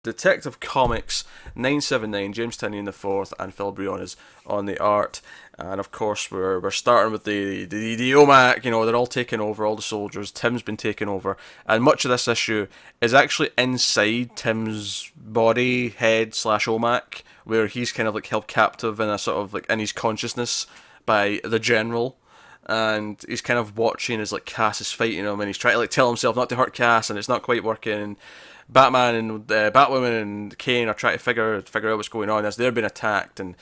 Detective Comics 979, James Tynion the fourth, and Phil Briones on the art. And of course, we're starting with the OMAC. They're all taking over, all the soldiers. Tim's been taken over, and much of this issue is actually inside Tim's body, head slash OMAC, where he's kind of like held captive in a sort of like in his consciousness by the general. And he's kind of watching as like Cass is fighting him, and he's trying to like tell himself not to hurt Cass, and it's not quite working. And Batman and Batwoman and Kane are trying to figure out what's going on as they're being attacked, and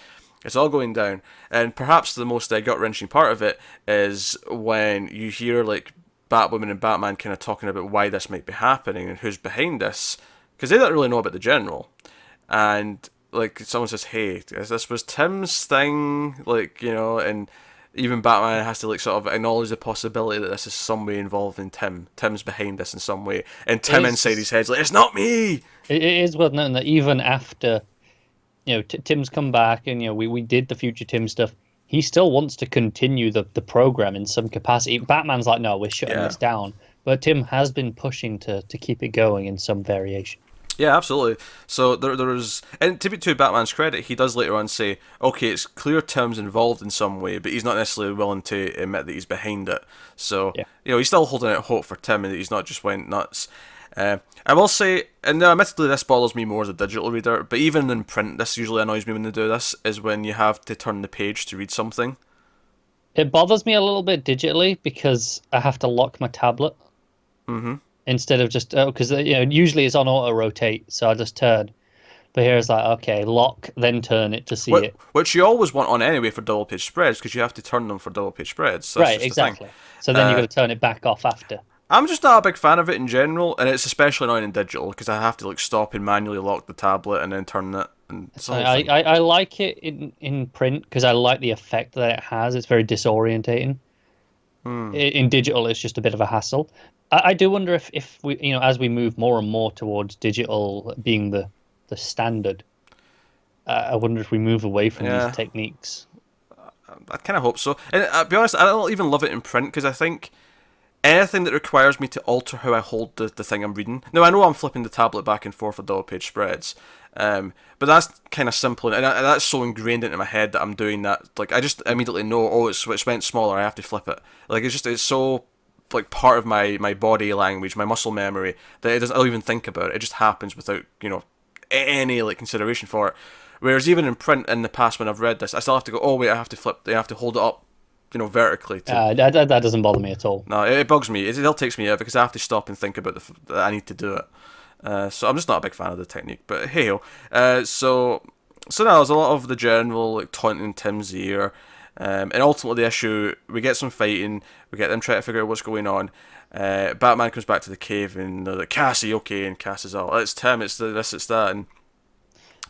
it's all going down. And perhaps the most gut wrenching part of it is when you hear like Batwoman and Batman kind of talking about why this might be happening and who's behind this, because they don't really know about the general. And like someone says, "Hey, this was Tim's thing," and even Batman has to like sort of acknowledge the possibility that this is some way involving Tim. Tim's behind this in some way, and Tim inside his head's like, "It's not me." It is worth noting that even after, Tim's come back and we did the future Tim stuff, he still wants to continue the program in some capacity. Batman's like, "No, we're shutting this down," but Tim has been pushing to keep it going in some variation. Yeah, absolutely. So there's, and to Batman's credit, he does later on say, okay, it's clear Tim's involved in some way, but he's not necessarily willing to admit that he's behind it. So, he's still holding out hope for Tim and that he's not just went nuts. I will say, and admittedly this bothers me more as a digital reader, but even in print, this usually annoys me when they do this, is when you have to turn the page to read something. It bothers me a little bit digitally because I have to lock my tablet. Mm-hmm. Instead of just, because usually it's on auto rotate, so I just turn. But here it's like, okay, lock, then turn it to see it. Which you always want on anyway for double page spreads, because you have to turn them for double page spreads. So right, exactly. So then you've got to turn it back off after. I'm just not a big fan of it in general, and it's especially annoying in digital, because I have to like stop and manually lock the tablet and then turn it. And I like it in print, because I like the effect that it has. It's very disorientating. In digital, it's just a bit of a hassle. I do wonder if we, as we move more and more towards digital being the standard, I wonder if we move away from these techniques. I kind of hope so. And I'll be honest, I don't even love it in print, because I think anything that requires me to alter how I hold the thing I'm reading. Now, I know I'm flipping the tablet back and forth for double page spreads, but that's kind of simple, and that's so ingrained into my head that I'm doing that. Like, I just immediately know, oh, it's meant smaller, I have to flip it. Like, it's so like part of my body language, my muscle memory, that I don't even think about it. It just happens without any like consideration for it. Whereas even in print in the past when I've read this, I still have to go, oh wait, I have to hold it up, vertically. That doesn't bother me at all. No, it bugs me. It still takes me out because I have to stop and think about that I need to do it. So I'm just not a big fan of the technique. But hey, so now there's a lot of the general like taunting Tim's ear. And ultimately the issue, we get some fighting, we get them trying to figure out what's going on. Batman comes back to the cave and they're like, Cassie, okay, and Cass is all, it's Tim, it's this, it's that. And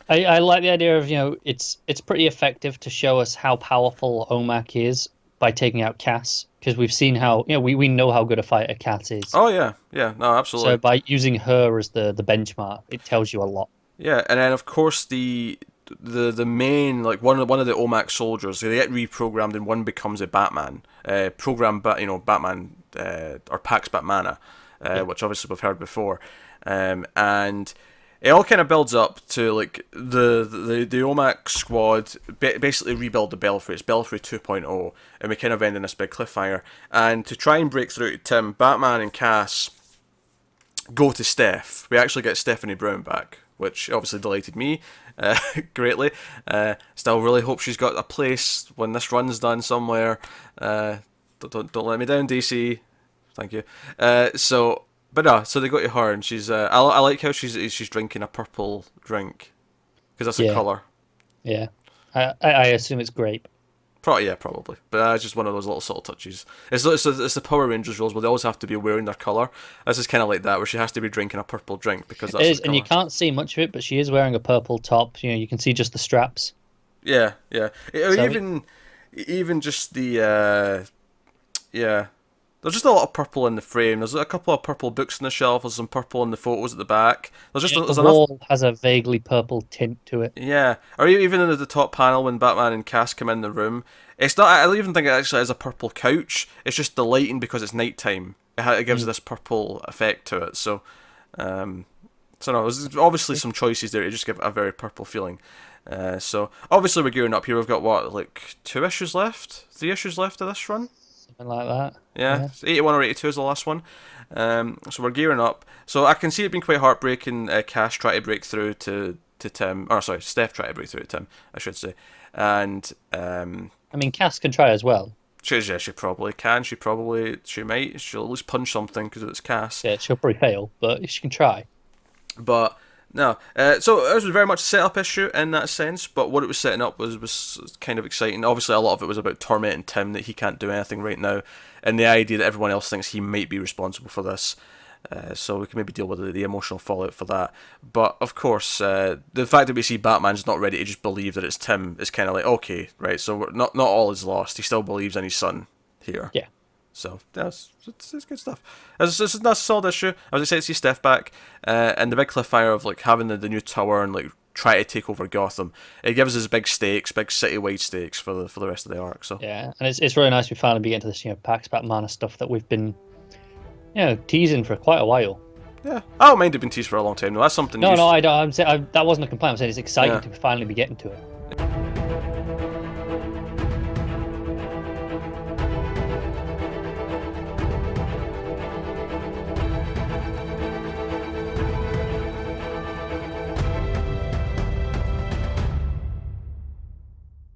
I like the idea of, it's pretty effective to show us how powerful OMAC is by taking out Cass, because we've seen how, we know how good a fighter Cass is. Oh yeah, no, absolutely. So by using her as the benchmark, it tells you a lot. Yeah, and then of course the main, like one of the OMAC soldiers, they get reprogrammed and one becomes a Batman, Batman or Pax Batmana, which obviously we've heard before, and it all kind of builds up to like the OMAC squad basically rebuild the Belfry. It's Belfry 2.0, and we kind of end in this big cliffhanger. And to try and break through to Tim, Batman and Cass go to Steph. We actually get Stephanie Brown back, which obviously delighted me greatly. Still really hope she's got a place when this run's done somewhere. Don't let me down, DC. Thank you. So they go to her, and she's. I like how she's drinking a purple drink, because that's a color. Yeah, I assume it's grape. Probably. But it's just one of those little subtle touches. It's the Power Rangers rules where they always have to be wearing their colour. This is kind of like that, where she has to be drinking a purple drink because that's it is, the and you can't see much of it, but she is wearing a purple top. You can see just the straps. Yeah. Even just the There's just a lot of purple in the frame. There's a couple of purple books on the shelf. There's some purple in the photos at the back. The wall has a vaguely purple tint to it. Yeah, or even in the top panel when Batman and Cass come in the room, it's not. I don't even think it actually has a purple couch. It's just the lighting because it's nighttime. It gives this purple effect to it. So, So no, there's obviously some choices there to just give it a very purple feeling. So obviously we're gearing up here. We've got what, like 3 issues left of this run. Something like that. Yeah, 81 or 82 is the last one. So we're gearing up. So I can see it being quite heartbreaking. Cash try to break through to Tim, or sorry, Steph try to break through to Tim, I should say. And I mean, Cass can try as well. she probably can. She might. She'll at least punch something because it's Cass. Yeah, she'll probably fail, but she can try. But no, so it was very much a set-up issue in that sense, but what it was setting up was kind of exciting. Obviously, a lot of it was about tormenting Tim, that he can't do anything right now, and the idea that everyone else thinks he might be responsible for this. So we can maybe deal with the emotional fallout for that. But, of course, the fact that we see Batman's not ready to just believe that it's Tim is kind of like, okay, right, so not all is lost. He still believes in his son here. Yeah. So it's good stuff. It's a solid issue. I was excited to see Steph back, and the big cliffhanger of like having the new tower and like try to take over Gotham. It gives us big stakes, big citywide stakes for the rest of the arc. So yeah, and it's really nice we finally begin to this Pax Batman stuff that we've been teasing for quite a while. Yeah, I don't mind it being teased for a long time. No, that's something. No, I don't. That wasn't a complaint. I'm saying it's exciting to finally be getting to it.